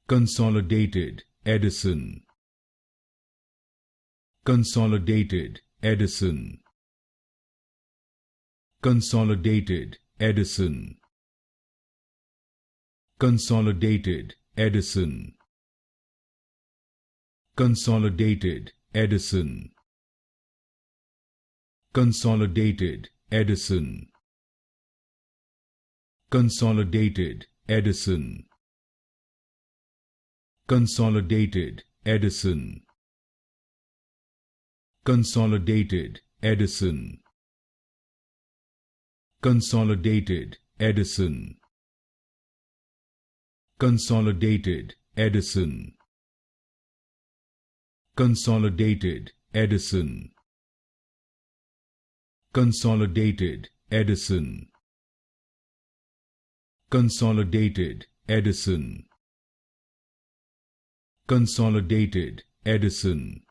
Consolidated Edison. Consolidated Edison. Consolidated Edison. Consolidated Edison. Consolidated Edison. Consolidated Edison. Consolidated Edison. Consolidated Edison. Consolidated Edison. Consolidated Edison. Consolidated Edison. Consolidated Edison. Consolidated Edison. Consolidated Edison. Consolidated Edison.